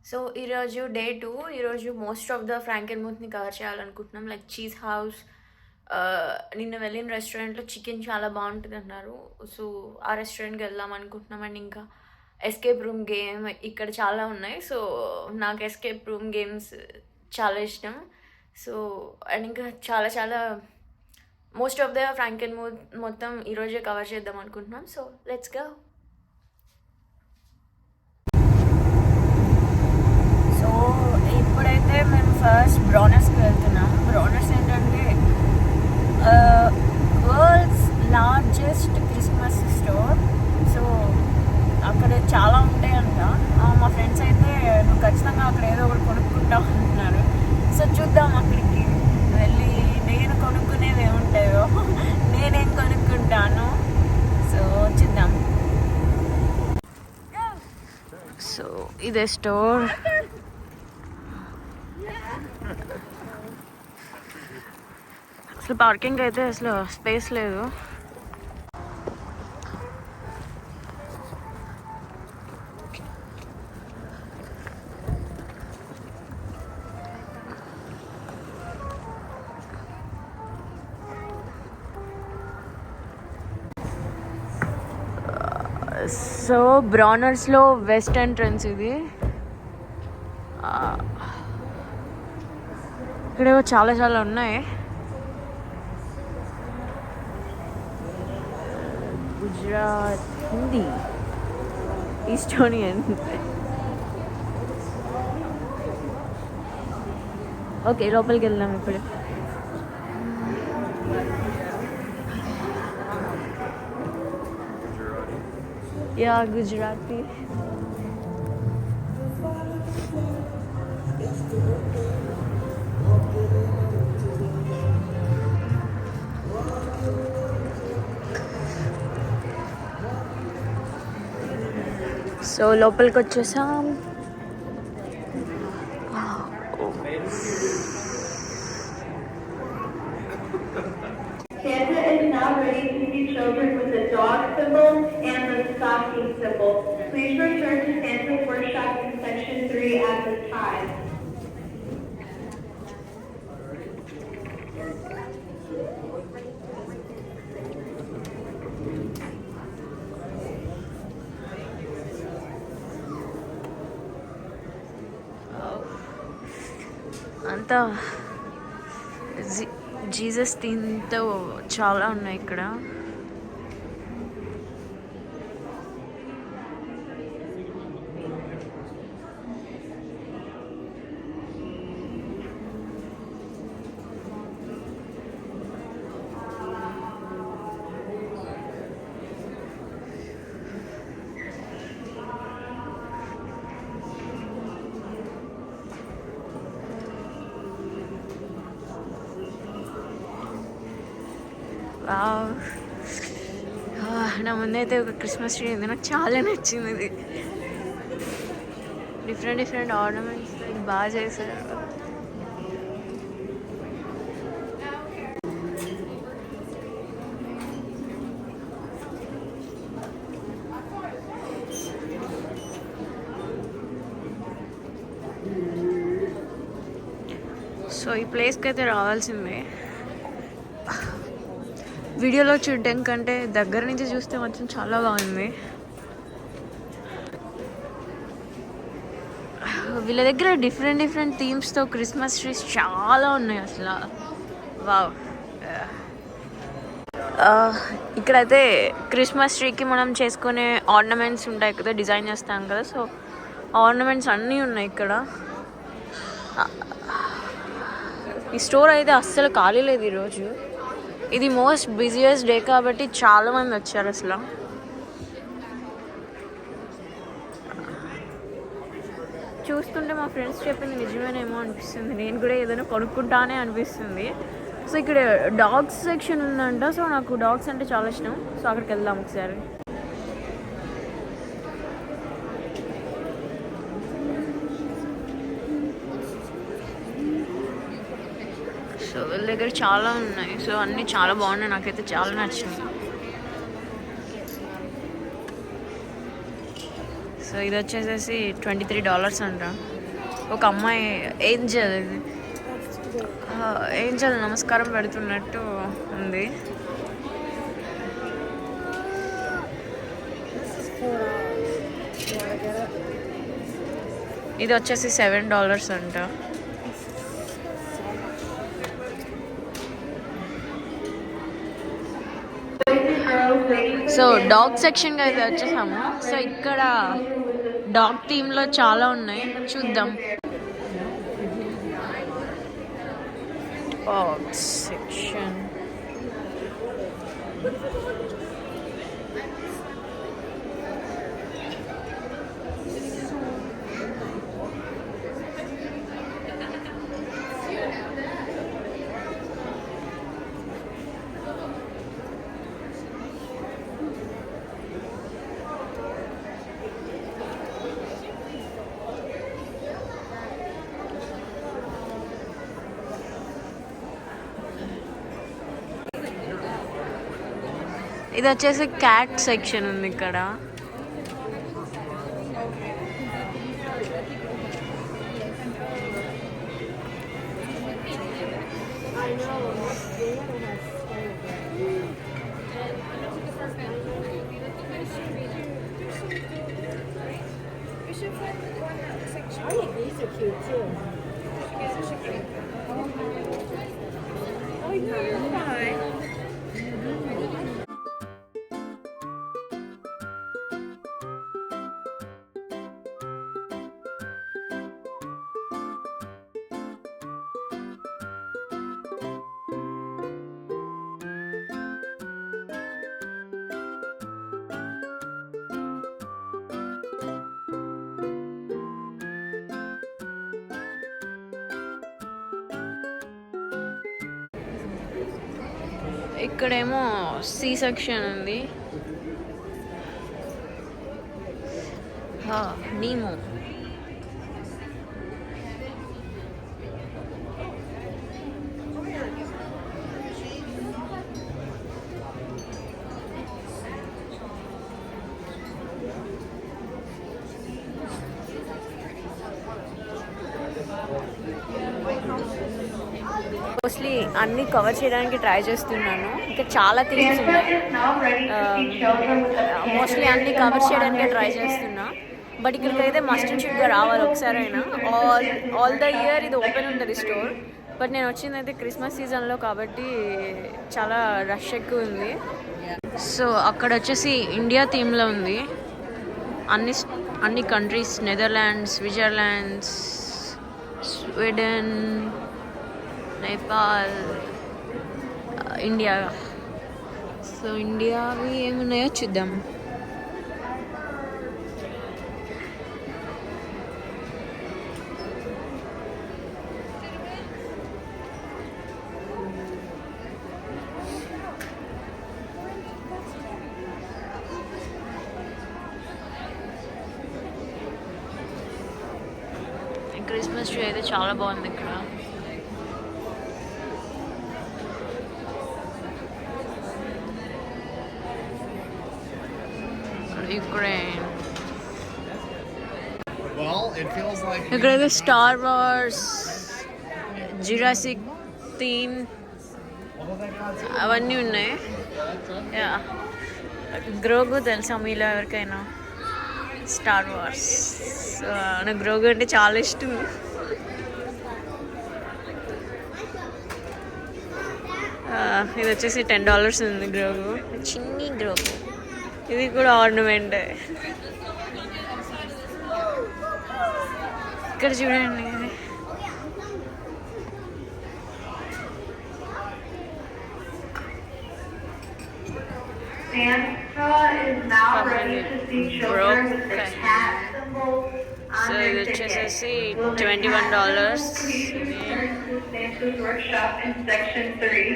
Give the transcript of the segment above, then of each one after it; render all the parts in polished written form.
So ఈరోజు day 2. ఈరోజు most of the ఫ్రాంకెన్ముత్ని cover చేయాలనుకుంటున్నాం. లైక్ చీజ్ హౌస్, నిన్న వెళ్ళిన రెస్టారెంట్లో చికెన్ చాలా బాగుంటుంది అన్నారు. సో ఆ రెస్టారెంట్కి వెళ్దాం అనుకుంటున్నాం. అండ్ ఇంకా ఎస్కేప్ రూమ్ గేమ్ ఇక్కడ చాలా ఉన్నాయి. సో నాకు ఎస్కేప్ రూమ్ గేమ్స్ చాలా ఇష్టం. సో అండ్ ఇంకా చాలా చాలా మోస్ట్ ఆఫ్ ద ఫ్రాంకెన్ముత్ మొత్తం ఈరోజే కవర్ చేద్దాం అనుకుంటున్నాం. So let's go. సో ఇప్పుడైతే మేము ఫస్ట్ బ్రౌనర్స్కి వెళ్తున్నాం. బ్రౌనర్స్ ఏంటంటే world's largest Christmas store. So అక్కడ చాలా ఉంటాయంట. మా ఫ్రెండ్స్ అయితే నువ్వు ఖచ్చితంగా అక్కడ ఏదో ఒకటి కొనుక్కుంటావు అంటున్నారు. సో చూద్దాం, అక్కడికి వెళ్ళి నేను కొనుక్కునేవి ఏముంటాయో నేనేం కొనుక్కుంటాను. సో చూద్దాం. సో ఇదే స్టోర్. అసలు పార్కింగ్ అయితే అసలు స్పేస్ లేదు. సో బ్రౌనర్స్లో వెస్ట్ ఎంట్రన్స్ ఇది. ఇక్కడ చాలా చాలా ఉన్నాయి. గుజరాత్ హిందీ, ఈస్టోనియన్. ఓకే, లోపలికి వెళ్దాం ఇప్పుడు. యా, గుజరాతీ. సో లోపలికి వచ్చేసాం. Santa is now ready to meet children with the dog symbol and the stocking symbol. Please return to Santa's workshop in section 3 at this time. అంతా జీసస్ థీమ్తో చాలా ఉన్నాయి ఇక్కడ. నా ముందైతే ఒక క్రిస్మస్ ట్రీ ఉంది. నాకు చాలా నచ్చింది ఇది. డిఫరెంట్ డిఫరెంట్ ఆర్నమెంట్స్ బాగా చేశారు. సో ఈ ప్లేస్కి అయితే రావాల్సిందే. వీడియోలో చూడడం కంటే దగ్గర నుంచి చూస్తే మాత్రం చాలా బాగుంది. వీళ్ళ దగ్గర డిఫరెంట్ డిఫరెంట్ థీమ్స్తో క్రిస్మస్ ట్రీస్ చాలా ఉన్నాయి అసలు. వావ్. ఇక్కడైతే క్రిస్మస్ ట్రీకి మనం చేసుకునే ఆర్నమెంట్స్ ఉంటాయి కదా, డిజైన్ చేస్తాం కదా. సో ఆర్నమెంట్స్ అన్నీ ఉన్నాయి ఇక్కడ. ఈ స్టోర్ అయితే అస్సలు ఖాళీ లేదు ఈరోజు. ఇది మోస్ట్ బిజియెస్ట్ డే కాబట్టి చాలామంది వచ్చారు అసలు. చూస్తుంటే మా ఫ్రెండ్స్ చెప్పింది నిజమేనేమో అనిపిస్తుంది. నేను కూడా ఏదైనా కొనుక్కుంటానే అనిపిస్తుంది. సో ఇక్కడ డాగ్స్ సెక్షన్ ఉందంట. సో నాకు డాగ్స్ అంటే చాలా ఇష్టం. సో అక్కడికి వెళ్దాం ఒకసారి. సో వీళ్ళ దగ్గర చాలా ఉన్నాయి. సో అన్నీ చాలా బాగున్నాయి. నాకైతే చాలా నచ్చినాయి. సో ఇది వచ్చేసేసి $23 అంట. ఒక అమ్మాయి ఏంజల్ ఇది ఏంజల్ నమస్కారం పెడుతున్నట్టు ఉంది. ఇది వచ్చేసి $7 అంట. సో డాగ్ సెక్షన్కి అయితే వచ్చేసాము. సో ఇక్కడ డాగ్ థీమ్లో చాలా ఉన్నాయి, చూద్దాం. డాగ్ సెక్షన్ ఇది వచ్చేసి క్యాట్ సెక్షన్ ఉంది ఇక్కడ. ఇక్కడేమో సి సెక్షన్ ఉంది. నీమో మోస్ట్లీ అన్నీ కవర్ చేయడానికి ట్రై చేస్తున్నాను. ఇంకా చాలా థింగ్స్ ఉన్నాయి. మోస్ట్లీ అన్నీ కవర్ చేయడానికి ట్రై చేస్తున్నా. బట్ ఇక్కడికైతే మస్ట్ అండ్ షుడ్గా రావాలి ఒకసారైనా. ఆల్ ద ఇయర్ ఇది ఓపెన్ ఉంటుంది స్టోర్. బట్ నేను వచ్చిందైతే క్రిస్మస్ సీజన్లో కాబట్టి చాలా రష్ ఎక్కువ ఉంది. సో అక్కడ వచ్చేసి ఇండియా థీమ్లో ఉంది. అన్ని countries, Netherlands, Switzerlands, Sweden, Nepal, India. So ఇండియావి ఏమున్నాయో చూద్దాం. క్రిస్మస్ ట్రీ అయితే చాలా బాగుంది ఇక్కడ. ఇక్కడైతే స్టార్ వార్స్, జురాసిక్ థీమ్ అవన్నీ ఉన్నాయి. గ్రోగు తెలుసా మీలో ఎవరికైనా? Star wars. నాకు గ్రోగు అంటే చాలా ఇష్టం. ఇది వచ్చేసి $10 ఉంది గ్రోగు, చిన్ని గ్రోగు. ఇది కూడా ఆర్నమెంట్. ఇక్కడ చూడండి, Santa is now ready to see children with the cat symbol so on ఇది their వచ్చేసేసి ticket. $21. Santa's workshop in section 3.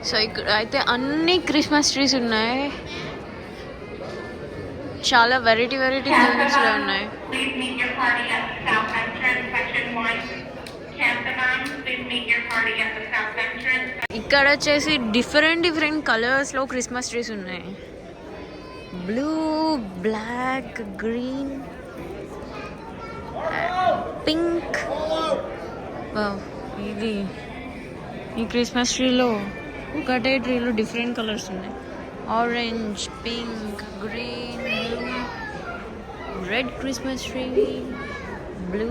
So ఇక్కడ అయితే అన్ని క్రిస్మస్ ట్రీస్ ఉన్నాయి. చాలా వెరైటీ థీమ్స్లో ఉన్నాయి. Please meet your party at the south entrance, section 1. Campanon, please meet your party at the south entrance. ఇక్కడ వచ్చేసి డిఫరెంట్ కలర్స్లో క్రిస్మస్ ట్రీస్ ఉన్నాయి. Blue, black, green, pink. ఇది ఈ క్రిస్మస్ ట్రీలో ఒకటే ట్రీలో డిఫరెంట్ కలర్స్ ఉన్నాయి. Orange, pink, green, blue, red Christmas tree, blue.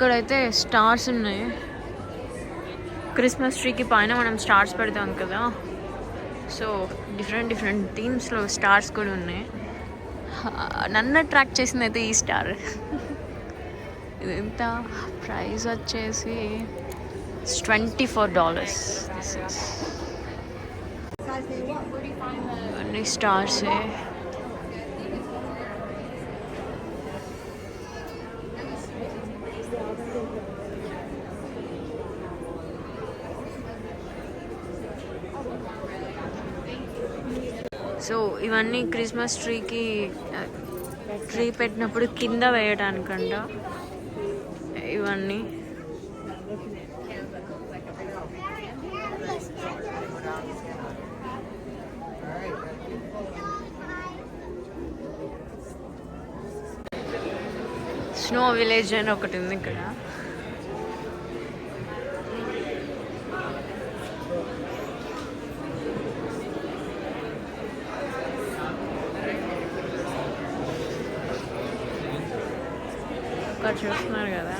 ఇక్కడైతే స్టార్స్ ఉన్నాయి. క్రిస్మస్ ట్రీకి పైన మనం స్టార్స్ పెడతాం కదా, సో డిఫరెంట్ డిఫరెంట్ థీమ్స్లో స్టార్స్ కూడా ఉన్నాయి. నన్ను అట్రాక్ట్ చేసింది అయితే ఈ స్టార్. ఇది ఎంత ప్రైస్ వచ్చేసి $24. అన్ని స్టార్సే. సో ఇవన్నీ క్రిస్మస్ ట్రీ పెట్టినప్పుడు కింద వేయడానికంట ఇవన్నీ. స్నో విలేజ్ అని ఒకటి ఉంది ఇక్కడ. ఇక్కడ చూస్తున్నారు కదా,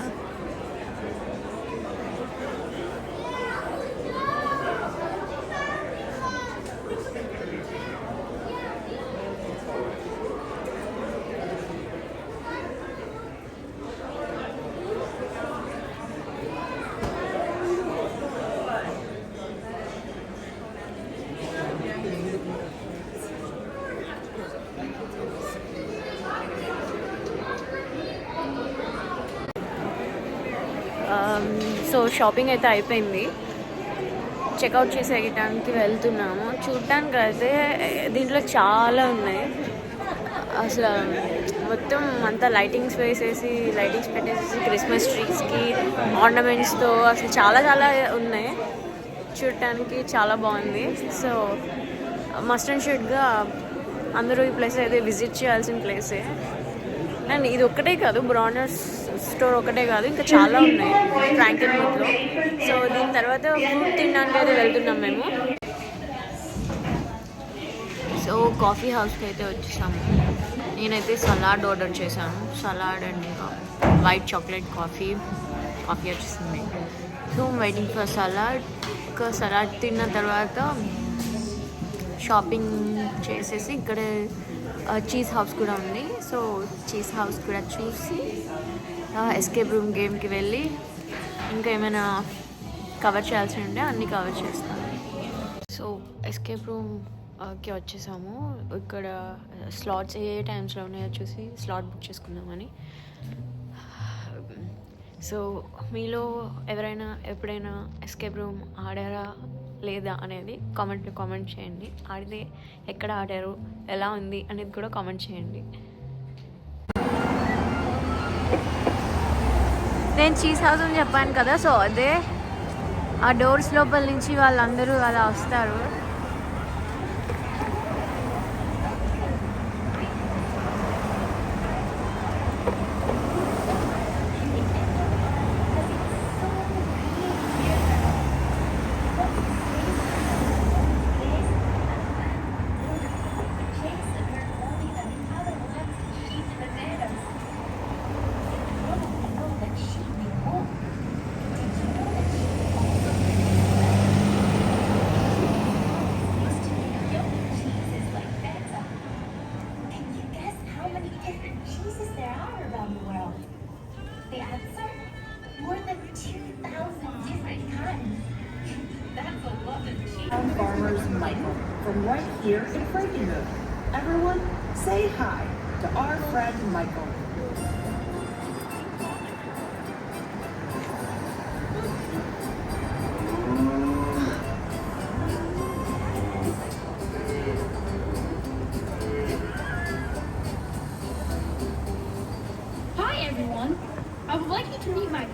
సో షాపింగ్ అయితే అయిపోయింది. చెక్అవుట్ చేసేయడానికి వెళ్తున్నాము. చూడటానికి అయితే దీంట్లో చాలా ఉన్నాయి. అసలు మొత్తం అంతా లైటింగ్స్ పెట్టేసి క్రిస్మస్ ట్రీస్కి ఆర్నమెంట్స్తో అసలు చాలా చాలా ఉన్నాయి. చూడటానికి చాలా బాగుంది. సో మస్ట్ అండ్ షుడ్గా అందరూ ఈ ప్లేస్ అయితే విజిట్ చేయాల్సిన ప్లేసే. అండ్ ఇది ఒక్కటే కాదు, బ్రానర్స్ స్టోర్ ఒకటే కాదు, ఇంకా చాలా ఉన్నాయి ఫ్రాంకెన్ బూత్లో. సో దీని తర్వాత ఫుడ్ తినడానికి అయితే వెళ్తున్నాం మేము. సో కాఫీ హౌస్కి అయితే వచ్చేసాము. నేనైతే సలాడ్ ఆర్డర్ చేశాను. సలాడ్ అండ్ ఇంకా వైట్ చాక్లెట్ కాఫీ వచ్చేసింది. So waiting for salad. ఇంకా సలాడ్ తిన్న తర్వాత షాపింగ్ చేసేసి ఇక్కడ చీజ్ హౌస్ కూడా ఉంది. సో చీజ్ హౌస్ కూడా చూసి ఎస్కేప్ రూమ్ గేమ్కి వెళ్ళి ఇంకా ఏమైనా కవర్ చేయాల్సి ఉంటే అన్నీ కవర్ చేస్తాను. సో ఎస్కేప్ రూమ్కి వచ్చేసాము. ఇక్కడ స్లాట్స్ ఏ టైమ్స్లో ఉన్నాయో చూసి స్లాట్ బుక్ చేసుకుందామని. సో మీలో ఎవరైనా ఎప్పుడైనా ఎస్కేప్ రూమ్ ఆడారా లేదా అనేది కామెంట్ చేయండి. ఆడితే ఎక్కడ ఆడారు, ఎలా ఉంది అనేది కూడా కామెంట్ చేయండి. నేను చీజ్ హౌస్ అని చెప్పాను కదా, సో అదే ఆ డోర్స్ లోపల నుంచి వాళ్ళందరూ అలా వస్తారు. Farmer's Michael from right here in Frankenmuth. Everyone, say hi to our friend Michael.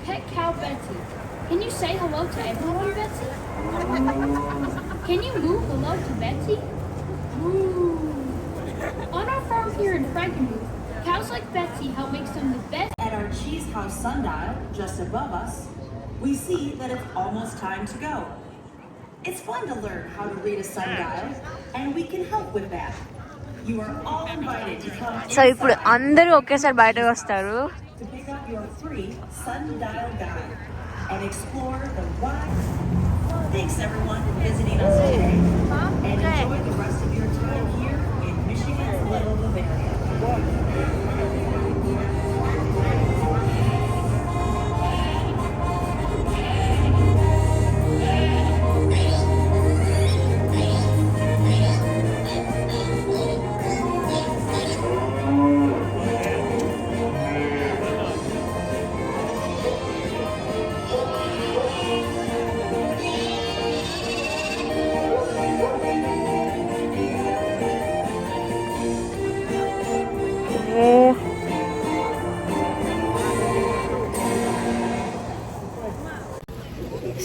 pet cow Betsy. Can you say hello to everyone, Betsy? Can you moo hello to Betsy? Moo. On our farm here in Frankenmuth, cows like Betsy help make some of the best. At our cheese house sundial, just above us, we see that it's almost time to go. It's fun to learn how to read a sundial, and we can help with that. You are all invited to come so ఇప్పుడు అందరూ ఒకేసారి బయటకు వస్తారు. to pick up your free sundial guide and explore the wide. Thanks everyone for visiting us today, and enjoy the rest of your time here in Michigan's Little Bavaria.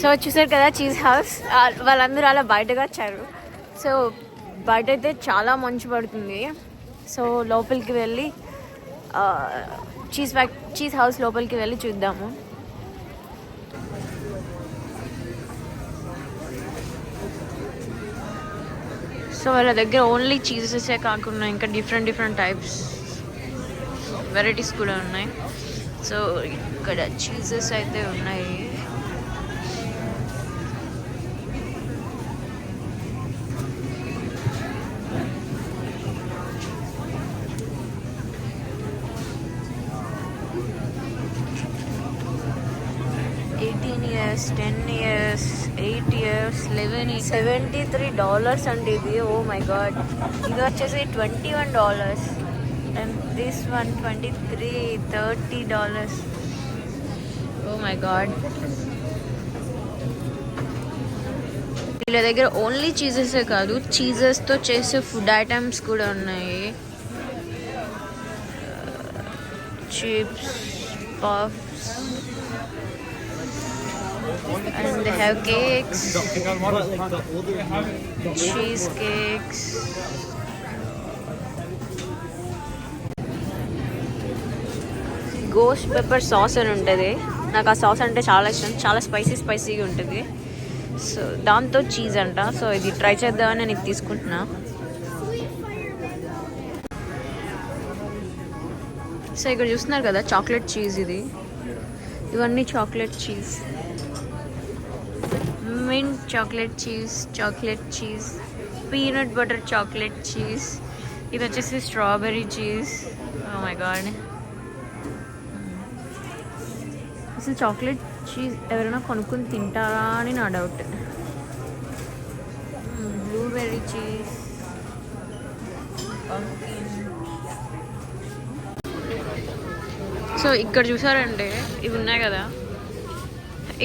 So చూసారు కదా cheese house, వాళ్ళందరూ అలా బయటకు వచ్చారు. So బయట అయితే చాలా మంచు పడుతుంది. సో లోపలికి వెళ్ళి చీజ్ హౌస్ లోపలికి వెళ్ళి చూద్దాము. సో వాళ్ళ దగ్గర ఓన్లీ చీజెసే కాకుండా ఇంకా డిఫరెంట్ టైప్స్ వెరైటీస్ కూడా ఉన్నాయి. సో ఇక్కడ చీజెస్ అయితే ఉన్నాయి. years, 10 years, 8 years, 11 years, $73 అండి ఇది. Oh my God. ఇది వచ్చేసి $21 and this one $30. Oh my God. వీళ్ళ దగ్గర ఓన్లీ చీజెసే కాదు, చీజెస్తో చేసే ఫుడ్ ఐటమ్స్ కూడా ఉన్నాయి. Chips, puffs, and they have cakes, cheese cakes. Ghost pepper sauce అని ఉంటుంది. నాకు ఆ సాస్ అంటే చాలా ఇష్టం, చాలా స్పైసీగా ఉంటుంది. సో దాంతో చీజ్ అంట. సో ఇది ట్రై చేద్దామని నేను ఇది తీసుకుంటున్నా. సో ఇక్కడ చూస్తున్నారు కదా చాక్లెట్ చీజ్, ఇవన్నీ chocolate cheese. Mint chocolate cheese, peanut butter chocolate cheese. ఇది వచ్చేసి strawberry cheese. Oh my God. అసలు చాక్లెట్ చీజ్ ఎవరైనా కొనుక్కొని తింటారా అని నా డౌట్. బ్లూబెర్రీ చీజ్, సో ఇక్కడ చూసారంటే ఇవి ఉన్నాయి కదా,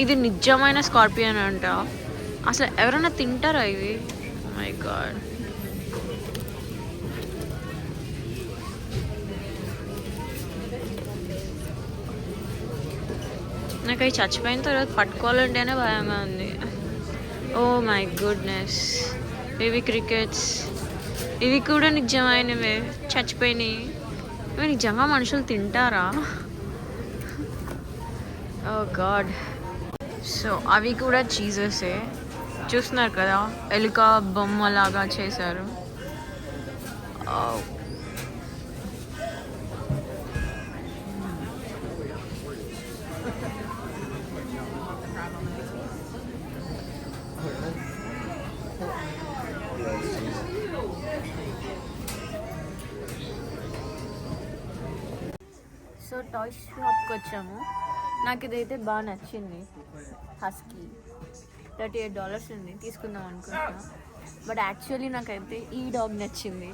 ఇది నిజమైన స్కార్పియన్ అంట. అసలు ఎవరైనా తింటారా ఇవి? My God. నాకు అవి చచ్చిపోయిన తర్వాత పట్టుకోవాలంటేనే భయంగా ఉంది. Oh my goodness. ఇవి క్రికెట్స్, ఇవి కూడా నిజమైనవే, చచ్చిపోయినాయి. ఇవి నిజంగా మనుషులు తింటారా? ఓ గాడ్. సో అవి కూడా చీజెసే. చూస్తున్నారు కదా ఎలుక బొమ్మలాగా చేశారు. సో టాయ్ షాప్కి వచ్చాము. నాకు ఇదైతే బాగా నచ్చింది. హస్కీ $38 ఉంది, తీసుకుందాం అనుకుంటున్నా. బట్ యాక్చువల్లీ నాకైతే ఈ డాగ్ నచ్చింది.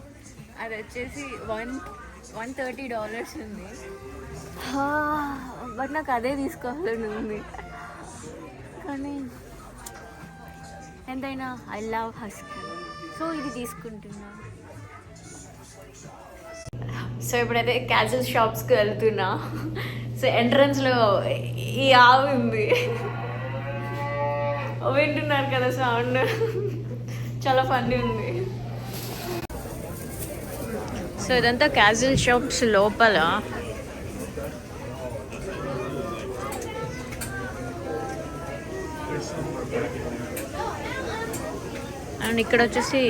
అది వచ్చేసి $130 ఉంది. బట్ నాకు అదే తీసుకోవాలని ఉంది. కానీ ఎంతైనా ఐ లవ్ హస్కీ, సో ఇది తీసుకుంటున్నా. సో ఇప్పుడైతే క్యాజువల్ షాప్స్కి వెళ్తున్నా. సో ఎంట్రన్స్లో ఈ ఆవు ఉంది, వింటున్నారు కదా సౌండ్, చాలా ఫన్నీ ఉంది. సో ఇదంతా క్యాజువల్ షాప్స్ లోపల. అండ్ ఇక్కడ వచ్చేసి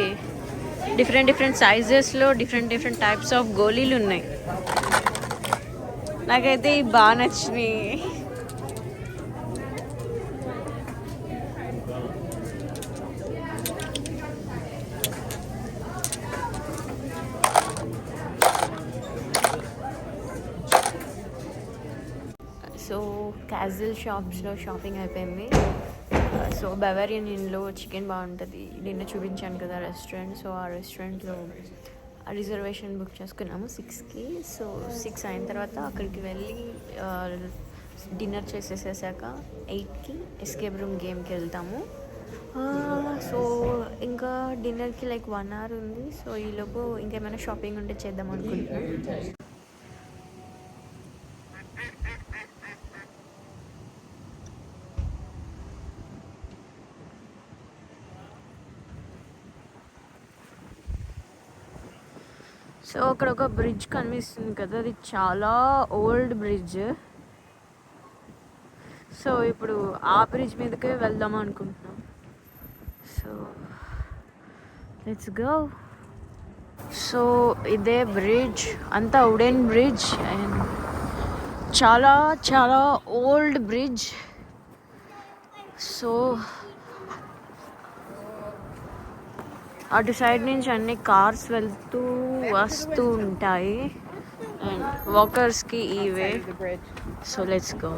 డిఫరెంట్ సైజెస్లో డిఫరెంట్ టైప్స్ ఆఫ్ గోళీలు ఉన్నాయి. నాకైతే ఇవి బాగా నచ్చినాయి. సో క్యాజువల్ షాప్స్లో షాపింగ్ అయిపోయింది. సో బెవేరియన్ ఇన్లో చికెన్ బాగుంటుంది, నిన్న చూపించాను కదా రెస్టారెంట్. సో ఆ రెస్టారెంట్లో రిజర్వేషన్ బుక్ చేసుకున్నాము 6కి. సో 6 అయిన తర్వాత అక్కడికి వెళ్ళి డిన్నర్ చేసేసాక 8కి ఎస్కేప్ రూమ్ గేమ్కి వెళ్తాము. సో ఇంకా డిన్నర్కి లైక్ 1 hour ఉంది. సో ఈలోపు ఇంకేమైనా షాపింగ్ ఉంటే చేద్దాం అనుకుంటున్నాను. సో అక్కడ ఒక బ్రిడ్జ్ కనిపిస్తుంది కదా, అది చాలా ఓల్డ్ బ్రిడ్జ్. సో ఇప్పుడు ఆ బ్రిడ్జ్ మీదకే వెళ్దాం అనుకుంటున్నాం. So let's go. సో ఇదే బ్రిడ్జ్, అంతా వుడెన్ బ్రిడ్జ్ అండ్ చాలా ఓల్డ్ బ్రిడ్జ్. సో అటు సైడ్ నుంచి అన్ని కార్స్ వెళ్తూ వస్తూ ఉంటాయి అండ్ వాకర్స్కి ఈ way. So let's go.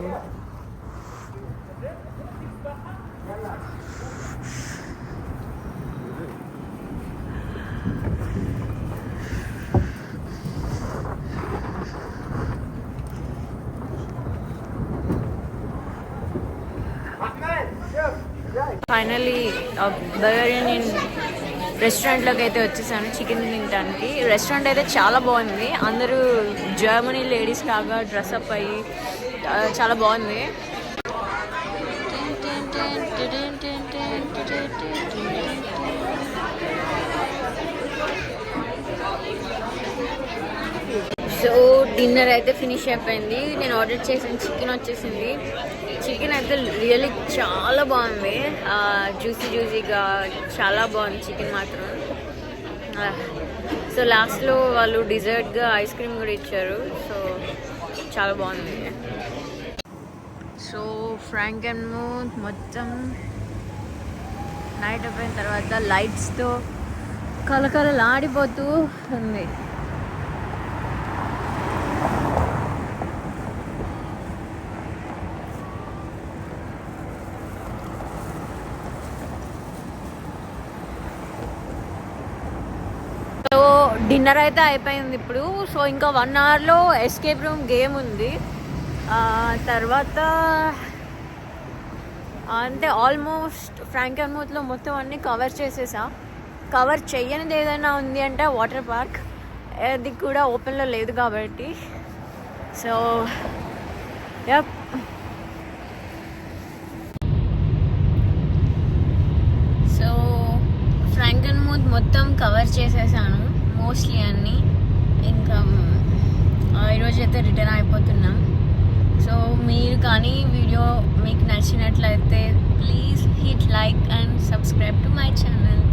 Finally Bavarian రెస్టారెంట్లోకి అయితే వచ్చేసాను చికెన్ తినడానికి. రెస్టారెంట్ అయితే చాలా బాగుంది, అందరూ జర్మనీ లేడీస్ లాగా డ్రెస్అప్ అయ్యి చాలా బాగుంది. సో డిన్నర్ అయితే ఫినిష్ అయిపోయింది. నేను ఆర్డర్ చేసిన చికెన్ వచ్చేసింది. చికెన్ అయితే రియల్లీ చాలా బాగుంది, జ్యూసీగా చాలా బాగుంది చికెన్ మాత్రం. సో లాస్ట్లో వాళ్ళు డిజర్ట్గా ఐస్ క్రీమ్ కూడా ఇచ్చారు. సో చాలా బాగుంది. సో ఫ్రాంకెన్ముత్ మొత్తం నైట్ అయిపోయిన తర్వాత లైట్స్తో కలకలలాడిపోతూ ఉంది. డిన్నర్ అయితే అయిపోయింది ఇప్పుడు. సో ఇంకా 1 hourలో ఎస్కేప్ రూమ్ గేమ్ ఉంది. తర్వాత అంటే ఆల్మోస్ట్ ఫ్రాంకెన్ముత్లో మొత్తం అన్నీ కవర్ చేసేసా. కవర్ చెయ్యనిది ఏదైనా ఉంది అంటే వాటర్ పార్క్, అది కూడా ఓపెన్లో లేదు కాబట్టి. So yup. సో ఫ్రాంకెన్ముత్ మొత్తం కవర్ చేసేసాను మోస్ట్లీ అన్నీ. ఇంకా ఈరోజు అయితే రిటర్న్ అయిపోతున్నాం. సో మీరు కానీ వీడియో మీకు నచ్చినట్లయితే please hit like and subscribe to my channel.